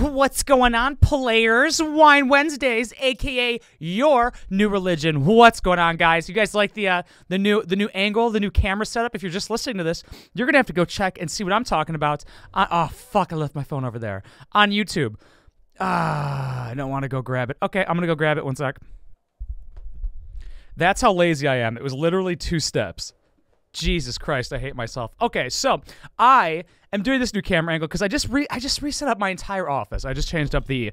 What's going on, players? Wine Wednesdays, aka your new religion. What's going on, guys? You guys like the new angle, the new camera setup? If you're just listening to this, you're gonna have to go check and see what I'm talking about. Oh fuck! I left my phone over there on YouTube. I don't want to go grab it. Okay, I'm gonna go grab it. One sec. That's how lazy I am. It was literally 2 steps. Jesus Christ, I hate myself. Okay, so I am doing this new camera angle because I just reset up my entire office. I just changed up the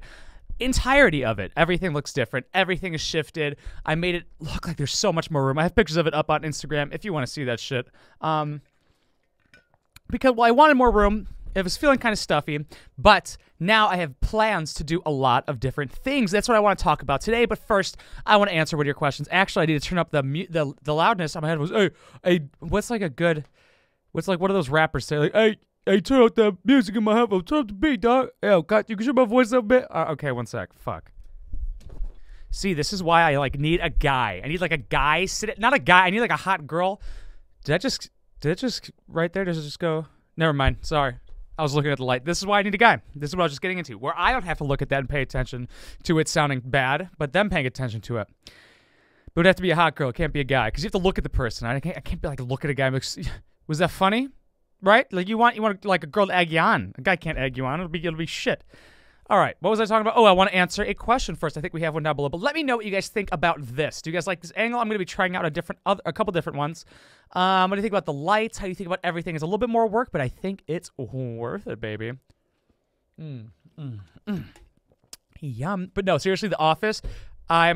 entirety of it. Everything looks different. Everything is shifted. I made it look like there's so much more room. I have pictures of it up on Instagram if you want to see that shit. Because, well, I wanted more room. It was feeling kind of stuffy, but now I have plans to do a lot of different things. That's what I want to talk about today. But first, I want to answer one of your questions. Actually, I need to turn up the loudness on my headphones. Hey, what's like one of those rappers say? Like, hey, turn up the music in my headphones. Turn up the beat, dog. Yo, God, you can hear my voice up a bit. Okay, one sec. Fuck. See, this is why I like need a guy. I need like a guy not a guy. I need like a hot girl. Did it just right there? Does it just go? Never mind. Sorry. I was looking at the light. This is why I need a guy. This is what I was just getting into, where I don't have to look at that and pay attention to it sounding bad, but them paying attention to it. But it would have to be a hot girl. It can't be a guy, because you have to look at the person. I can't be like, look at a guy and be like, was that funny? Right? Like, you want like a girl to egg you on. A guy can't egg you on. It'll be shit. All right, what was I talking about? Oh, I want to answer a question first. I think we have one down below, but let me know what you guys think about this. Do you guys like this angle? I'm going to be trying out a couple different ones. What do you think about the lights? How do you think about everything? It's a little bit more work, but I think it's worth it, baby. Yum. But no, seriously, The Office. I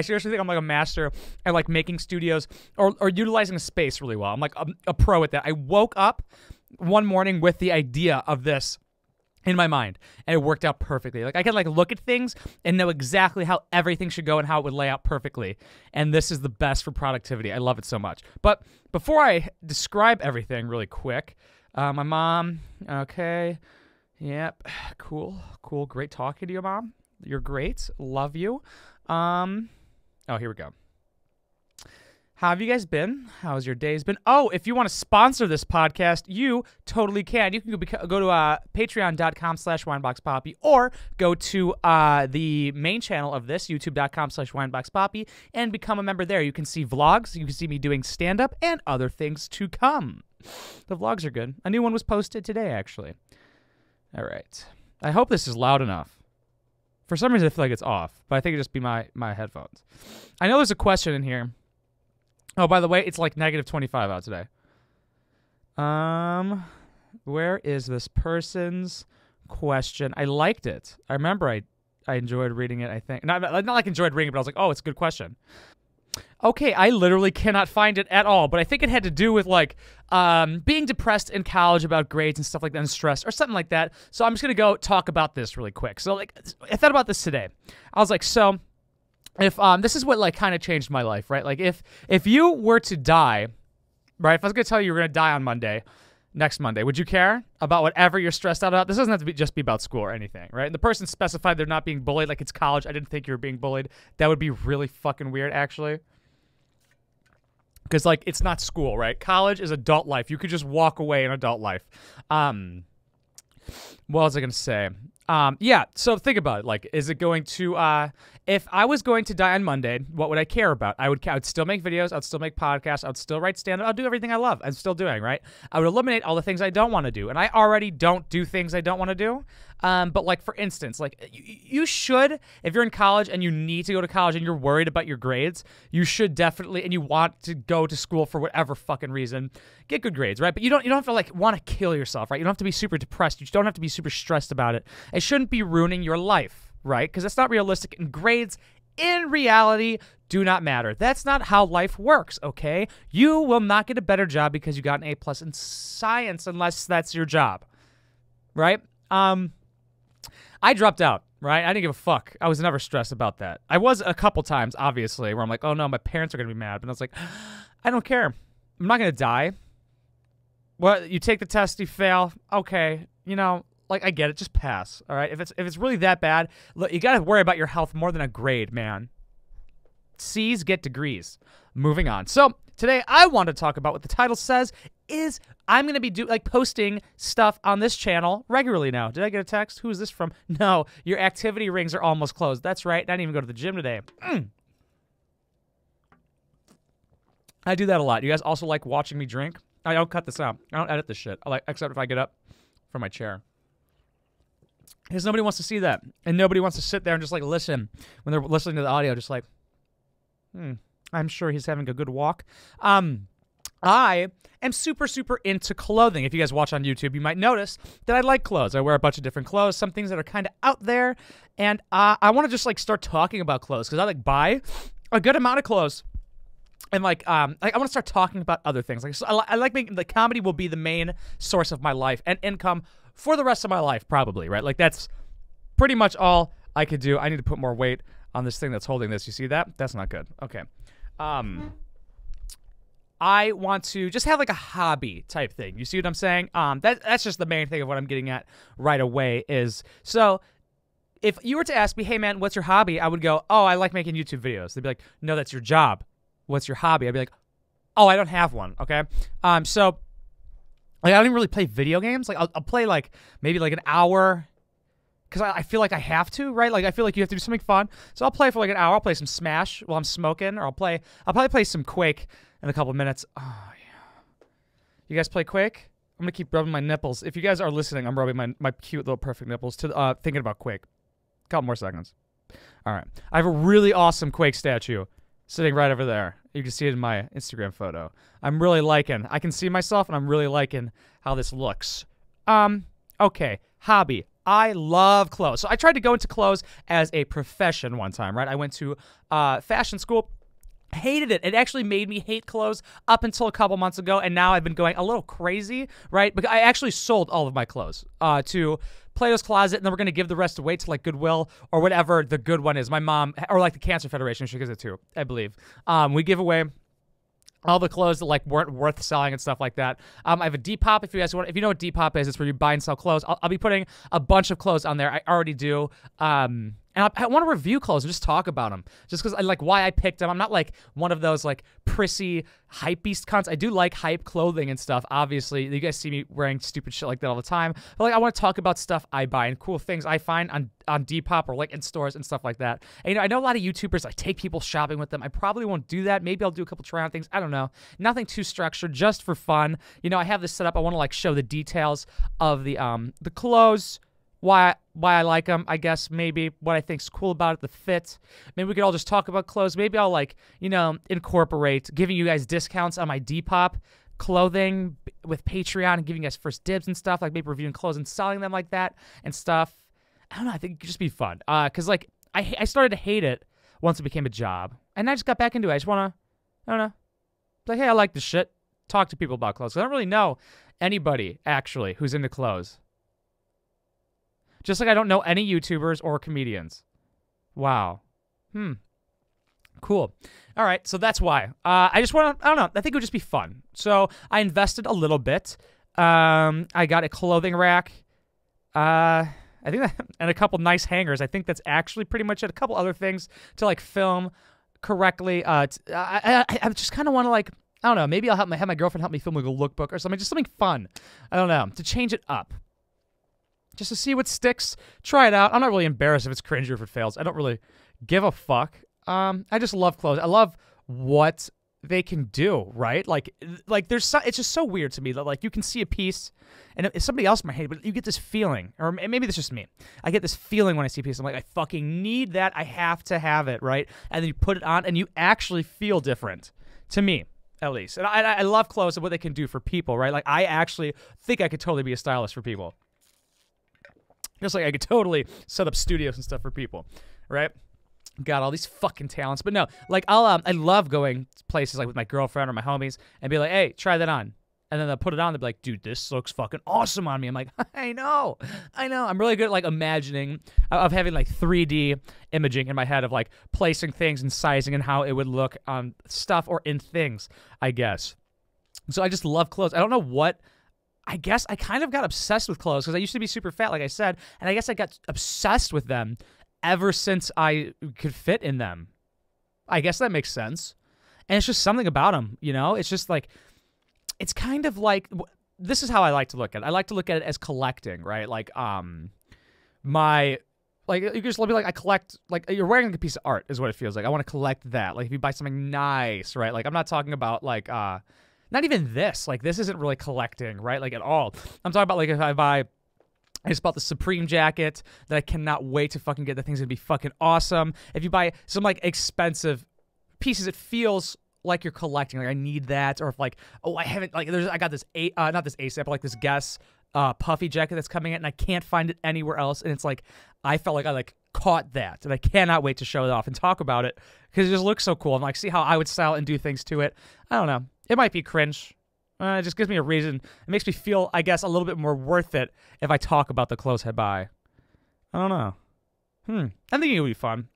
seriously think I'm like a master at like making studios or utilizing a space really well. I'm like a pro at that. I woke up one morning with the idea of this in my mind, and it worked out perfectly. Like, I can like look at things and know exactly how everything should go and how it would lay out perfectly. And this is the best for productivity. I love it so much. But before I describe everything really quick, my mom, okay, yep, cool, great talking to you, Mom. You're great, love you. Oh, here we go. How have you guys been? How's your days been? Oh, if you want to sponsor this podcast, you totally can. You can go to patreon.com/Wineboxpapi or go to the main channel of this, youtube.com/Wineboxpapi, and become a member there. You can see vlogs. You can see me doing stand-up and other things to come. The vlogs are good. A new one was posted today, actually. All right. I hope this is loud enough. For some reason, I feel like it's off, but I think it'd just be my headphones. I know there's a question in here. Oh, by the way, it's like -25 out today. Where is this person's question? I liked it. I remember I enjoyed reading it, I think. Not like enjoyed reading it, but I was like, oh, it's a good question. Okay, I literally cannot find it at all, but I think it had to do with like being depressed in college about grades and stuff like that and stress or something like that. So I'm just going to go talk about this really quick. So like, I thought about this today. I was like, so if this is what like kind of changed my life, right? Like if you were to die, right? If I was gonna tell you were gonna die on next Monday, would you care about whatever you're stressed out about? This doesn't have to just be about school or anything, right? And the person specified they're not being bullied, like it's college. I didn't think you were being bullied. That would be really fucking weird, actually. Because like it's not school, right? College is adult life. You could just walk away in adult life. What was I gonna say? Yeah, so think about it. Like, is it going to, if I was going to die on Monday, what would I care about? I would still make videos. I would still make podcasts. I would still write stand-up. I'd do everything I love. I'm still doing, right? I would eliminate all the things I don't want to do. And I already don't do things I don't want to do. But like, for instance, like you should, if you're in college and you need to go to college and you're worried about your grades, you should definitely, and you want to go to school for whatever fucking reason, get good grades, right? But you don't have to like want to kill yourself, right? You don't have to be super depressed. You don't have to be super stressed about it. It shouldn't be ruining your life, right? Because that's not realistic. And grades, in reality, do not matter. That's not how life works, okay? You will not get a better job because you got an A+ in science unless that's your job, right? I dropped out, right? I didn't give a fuck. I was never stressed about that. I was a couple times, obviously, where I'm like, oh no, my parents are going to be mad. But I was like, I don't care. I'm not going to die. Well, you take the test, you fail. Okay, you know, like, I get it. Just pass, all right? If it's really that bad, look, you got to worry about your health more than a grade, man. C's get degrees. Moving on. So today I want to talk about what the title says. is I'm going to be posting stuff on this channel regularly now. Did I get a text? Who is this from? No, your activity rings are almost closed. That's right. I didn't even go to the gym today. I do that a lot. You guys also like watching me drink? I don't cut this out. I don't edit this shit. Except if I get up from my chair. Because nobody wants to see that. And nobody wants to sit there and just listen when they're listening to the audio, just I'm sure he's having a good walk. I am super, super into clothing. If you guys watch on YouTube, you might notice that I like clothes. I wear a bunch of different clothes, some things that are kind of out there. And I want to just start talking about clothes because I buy a good amount of clothes. And I want to start talking about other things. I like making comedy will be the main source of my life and income for the rest of my life, probably, right? That's pretty much all I could do. I need to put more weight on this thing that's holding this. You see that? That's not good. Okay. I want to just have a hobby type thing. You see what I'm saying? That's just the main thing of what I'm getting at right away is, so if you were to ask me, hey man, what's your hobby? I would go, oh, I like making YouTube videos. They'd be like, no, that's your job. What's your hobby? I'd be like, oh, I don't have one. Okay. So I don't even really play video games. I'll play maybe an hour because I feel like I have to, right? I feel like you have to do something fun. So I'll play for an hour. I'll play some Smash while I'm smoking, or I'll probably play some Quake in a couple of minutes. Oh, yeah. You guys play Quake? I'm going to keep rubbing my nipples. If you guys are listening, I'm rubbing my cute little perfect nipples to thinking about Quake. A couple more seconds. All right. I have a really awesome Quake statue sitting right over there. You can see it in my Instagram photo. I'm really liking. I can see myself, and I'm really liking how this looks. Okay. Hobby. I love clothes. So I tried to go into clothes as a profession one time, right? I went to fashion school. Hated it. It actually made me hate clothes up until a couple months ago, and now I've been going a little crazy, right? Because I actually sold all of my clothes to Plato's Closet, and then we're going to give the rest away to Goodwill or whatever the good one is. My mom, or the Cancer Federation, she gives it to, I believe. We give away all the clothes that weren't worth selling and stuff like that. I have a Depop. If you know what Depop is, it's where you buy and sell clothes. I'll be putting a bunch of clothes on there. I already do. And I want to review clothes and just talk about them. Just because I like why I picked them. I'm not one of those prissy hype beast cunts. I do like hype clothing and stuff. Obviously, you guys see me wearing stupid shit like that all the time. But I want to talk about stuff I buy and cool things I find on Depop or in stores and stuff like that. And I know a lot of YouTubers take people shopping with them. I probably won't do that. Maybe I'll do a couple try on things. I don't know. Nothing too structured, just for fun. I have this set up. I want to show the details of the clothes. Why I like them, I guess, maybe what I think's cool about it, the fit. Maybe we could all just talk about clothes. Maybe I'll incorporate giving you guys discounts on my Depop clothing with Patreon and giving you guys first dibs and stuff, maybe reviewing clothes and selling them like that and stuff. I don't know, I think it could just be fun. Cause I started to hate it once it became a job. And I just got back into it. I just wanna, I don't know. Hey, I like this shit. Talk to people about clothes. 'Cause I don't really know anybody actually who's into clothes. Just I don't know any YouTubers or comedians. Wow. Cool. All right, so that's why. I just want to, I don't know, I think it would just be fun. So I invested a little bit. I got a clothing rack. I think that, and a couple nice hangers. I think that's actually pretty much it. A couple other things to film correctly. I just kind of want to I don't know, maybe I'll have my girlfriend help me film a lookbook or something. Just something fun. I don't know, to change it up. Just to see what sticks, try it out. I'm not really embarrassed if it's cringy or if it fails. I don't really give a fuck. I just love clothes. I love what they can do, right? It's just so weird to me that you can see a piece, and if somebody else might hate it, but you get this feeling, or maybe that's just me. I get this feeling when I see a piece. I'm I fucking need that. I have to have it, right? And then you put it on, and you actually feel different, to me, at least. And I love clothes and what they can do for people, right? I actually think I could totally be a stylist for people. Just I could totally set up studios and stuff for people, right? Got all these fucking talents. But no, I love going to places with my girlfriend or my homies and be hey, try that on. And then they'll put it on. They'll be dude, this looks fucking awesome on me. I'm I know. I'm really good at imagining, of having 3D imaging in my head of placing things and sizing and how it would look on stuff or in things, I guess. So I just love clothes. I don't know what. I guess I kind of got obsessed with clothes because I used to be super fat, like I said, and I guess I got obsessed with them ever since I could fit in them. I guess that makes sense. And it's just something about them, It's just it's kind of like, this is how I like to look at it. I like to look at it as collecting, right? Like, like, you can just be like, I collect, like, you're wearing a piece of art is what it feels like. I want to collect that. Like, if you buy something nice, right? Like, I'm not talking about, like, not even this. Like, this isn't really collecting, right? Like, at all. I'm talking about, like, if I just bought the Supreme jacket that I cannot wait to fucking get. The thing's gonna be fucking awesome. If you buy some, like, expensive pieces, it feels like you're collecting. Like, I need that. Or if, like, oh, I haven't, like, I got this, not this ASAP, but, like, this Guess puffy jacket that's coming in, and I can't find it anywhere else. And it's like, I felt like I, like, caught that, and I cannot wait to show it off and talk about it because it just looks so cool. And, like, see how I would style and do things to it. I don't know. It might be cringe. It just gives me a reason. It makes me feel, I guess, a little bit more worth it if I talk about the clothes I buy. I don't know. I think it would be fun.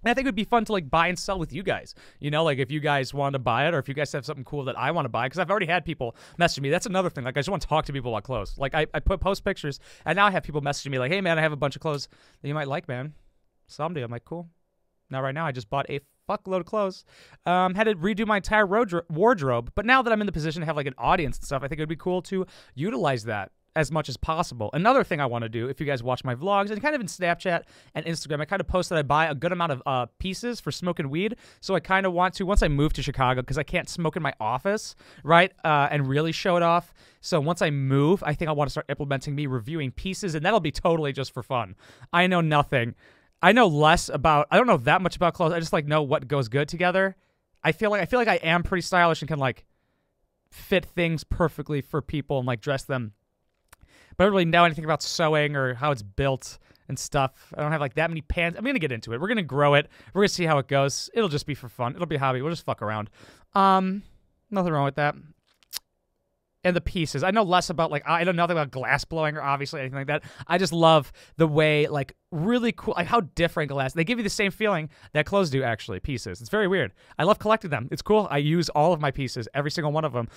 And I think it would be fun to, like, buy and sell with you guys. You know, like, if you guys want to buy it or if you guys have something cool that I want to buy. Because I've already had people message me. That's another thing. Like, I just want to talk to people about clothes. Like, I post pictures, and now I have people messaging me like, hey, man, I have a bunch of clothes that you might like, man. Someday. I'm like, cool. Now, right now, I just bought a fuckload of clothes. Had to redo my entire wardrobe. But now that I'm in the position to have, like, an audience and stuff, I think it would be cool to utilize that as much as possible. Another thing I want to do, if you guys watch my vlogs, and kind of in Snapchat and Instagram, I kind of post that I buy a good amount of pieces for smoking weed. So I kind of want to, once I move to Chicago, because I can't smoke in my office, right, and really show it off. So once I move, I think I want to start implementing me reviewing pieces, and that'll be totally just for fun. I know nothing. I know less about, I don't know that much about clothes. I just, like, know what goes good together. I feel like I am pretty stylish and can, like, fit things perfectly for people and, like, dress them. But I don't really know anything about sewing or how it's built and stuff. I don't have, like, that many pants. I'm going to get into it. We're going to grow it. We're going to see how it goes. It'll just be for fun. It'll be a hobby. We'll just fuck around. Nothing wrong with that. And the pieces. I know less about, like, I know nothing about glass blowing or obviously anything like that. I just love the way, like, really cool, like, how different glass. They give you the same feeling that clothes do, actually, pieces. It's very weird. I love collecting them. It's cool. I use all of my pieces, every single one of them.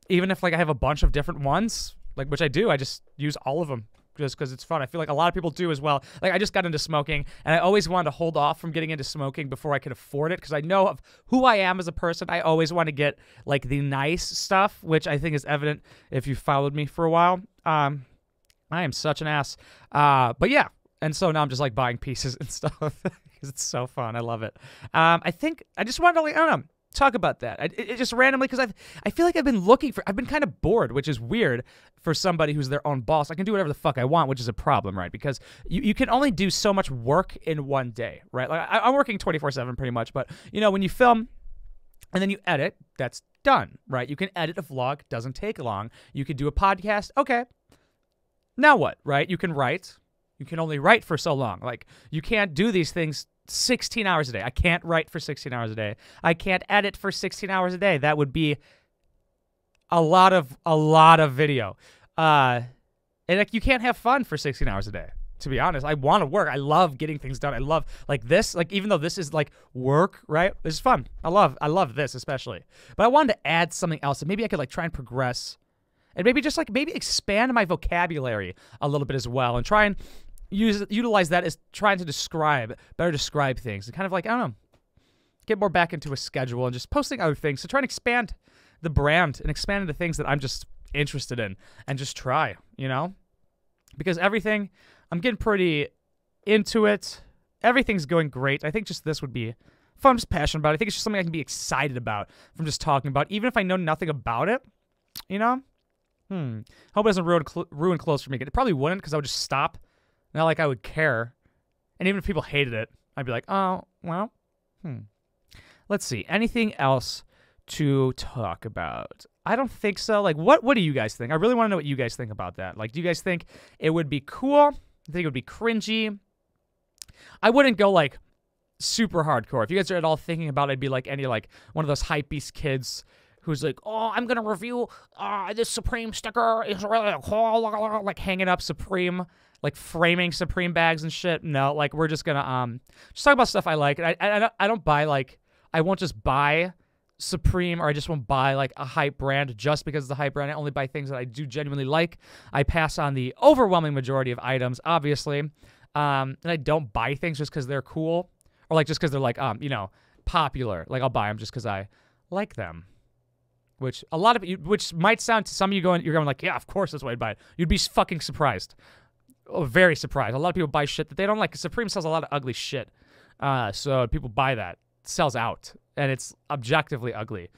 Even if, like, I have a bunch of different ones, like, which I do, I just use all of them just because it's fun. I feel like a lot of people do as well. Like, I just got into smoking, and I always wanted to hold off from getting into smoking before I could afford it because I know of who I am as a person. I always want to get, like, the nice stuff, which I think is evident if you followed me for a while. I am such an ass. But yeah, and so now I'm just, like, buying pieces and stuff because it's so fun. I love it. I think I just wanted to, like, I don't know, talk about that. It just randomly, because I feel like I've been kind of bored, which is weird for somebody who's their own boss. I can do whatever the fuck I want, which is a problem, right? Because you can only do so much work in one day, right? Like, I'm working 24/7 pretty much, but, you know, when you film and then you edit, that's done, right? You can edit a vlog, doesn't take long. You can do a podcast, okay. Now what, right? You can write. You can only write for so long. Like, you can't do these things 16 hours a day. I can't write for 16 hours a day. I can't edit for 16 hours a day. That would be a lot of video. And, like, you can't have fun for 16 hours a day. To be honest, I want to work. I love getting things done. I love, like, this, like, even though this is, like, work, right? This is fun. I love this especially. But I wanted to add something else, and maybe I could, like, try and progress and maybe just, like, maybe expand my vocabulary a little bit as well and try and utilize that as trying to better describe things and kind of, like, I don't know, get more back into a schedule and just posting other things. So try and expand the brand and expand into things that I'm just interested in and just try, you know? Because everything, I'm getting pretty into it. Everything's going great. I think just this would be fun. I'm just passionate about it. I think it's just something I can be excited about from just talking about, even if I know nothing about it, you know? Hope it doesn't ruin clothes for me. It probably wouldn't, because I would just stop. Not like I would care. And even if people hated it, I'd be like, oh, well, Let's see. Anything else to talk about? I don't think so. Like, what do you guys think? I really want to know what you guys think about that. Like, do you guys think it would be cool? Do you think it would be cringy? I wouldn't go, like, super hardcore. If you guys are at all thinking about it, I'd be like any, like, one of those hypebeast kids who's like, oh, I'm going to review this Supreme sticker. It's really cool. Like, hanging up Supreme, like, framing Supreme bags and shit. No, like, we're just going to just talk about stuff I like. I don't buy, like, I won't just buy Supreme, or I just won't buy, like, a hype brand just because it's a hype brand. I only buy things that I do genuinely like. I pass on the overwhelming majority of items, obviously. And I don't buy things just because they're cool, or, like, just because they're, like, you know, popular. Like, I'll buy them just because I like them. which a lot of you, which might sound to some of you you're going like, yeah, of course that's why I'd buy it. You'd be fucking surprised. Oh, very surprised. A lot of people buy shit that they don't like. Supreme sells a lot of ugly shit. So people buy that. It sells out. And it's objectively ugly.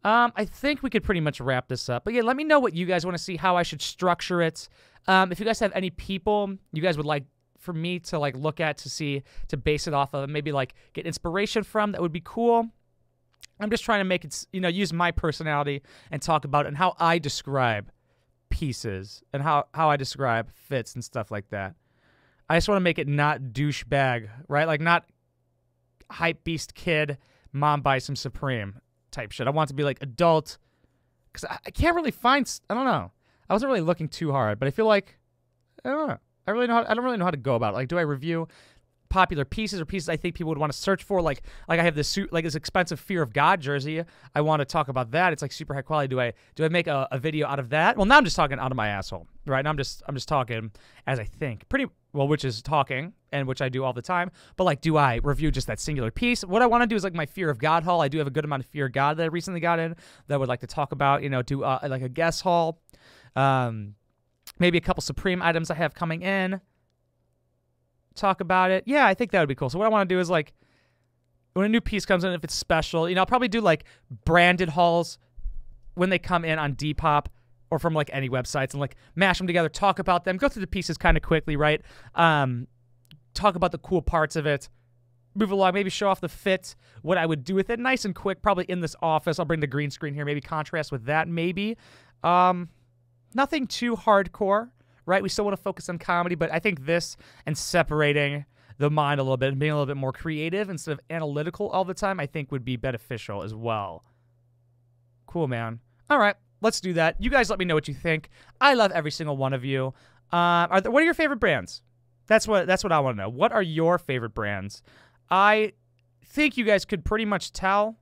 I think we could pretty much wrap this up. But yeah, let me know what you guys want to see, how I should structure it. If you guys have any people you guys would like for me to like look at to base it off of, maybe like get inspiration from, that would be cool. I'm just trying to make it, use my personality and talk about it and how I describe pieces and how I describe fits and stuff like that. I just want to make it not douchebag, right? Like not hype beast kid, mom buys some Supreme type shit. I want it to be like adult, because I can't really find, I don't know. I wasn't really looking too hard, but I feel like, I don't know. I don't really know how to go about it. Like, do I review popular pieces or pieces I think people would want to search for? Like I have this this expensive Fear of God jersey. I want to talk about that. It's like super high quality. Do I make a video out of that? Well, now I'm just talking out of my asshole, right? Now I'm just talking as I think. Pretty well, which is talking, and which I do all the time. But like, do I review just that singular piece? What I want to do is like my Fear of God haul. I do have a good amount of Fear of God that I recently got in that I would like to talk about. Do like a guest haul. Maybe a couple Supreme items I have coming in. Talk about it. Yeah, I think that would be cool. So what I want to do is like, when a new piece comes in, if it's special, I'll probably do like branded hauls when they come in on Depop or from like any websites, and like mash them together, talk about them, go through the pieces kind of quickly, right? Talk about the cool parts of it, move along, maybe show off the fit, what I would do with it, nice and quick, probably in this office. I'll bring the green screen here, maybe contrast with that, maybe. Nothing too hardcore. Right, we still want to focus on comedy, but I think this and separating the mind a little bit and being a little bit more creative instead of analytical all the time, I think would be beneficial as well. Cool, man. All right, let's do that. You guys let me know what you think. I love every single one of you. What are your favorite brands? That's what I want to know. What are your favorite brands? I think you guys could pretty much tell.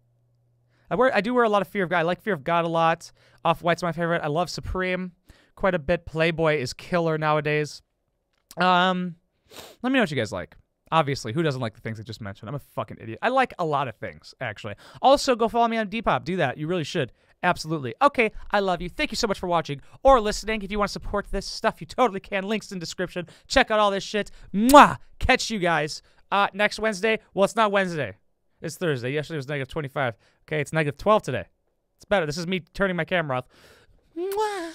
I do wear a lot of Fear of God. I like Fear of God a lot. Off-White's my favorite. I love Supreme quite a bit. Playboy is killer nowadays. Let me know what you guys like. Obviously, who doesn't like the things I just mentioned? I'm a fucking idiot. I like a lot of things, actually. Also, go follow me on Depop. Do that. You really should. Absolutely. Okay, I love you. Thank you so much for watching or listening. If you want to support this stuff, you totally can. Links in description. Check out all this shit. Mwah! Catch you guys next Wednesday. Well, it's not Wednesday. It's Thursday. Yesterday was -25. Okay, it's -12 today. It's better. This is me turning my camera off. Mwah!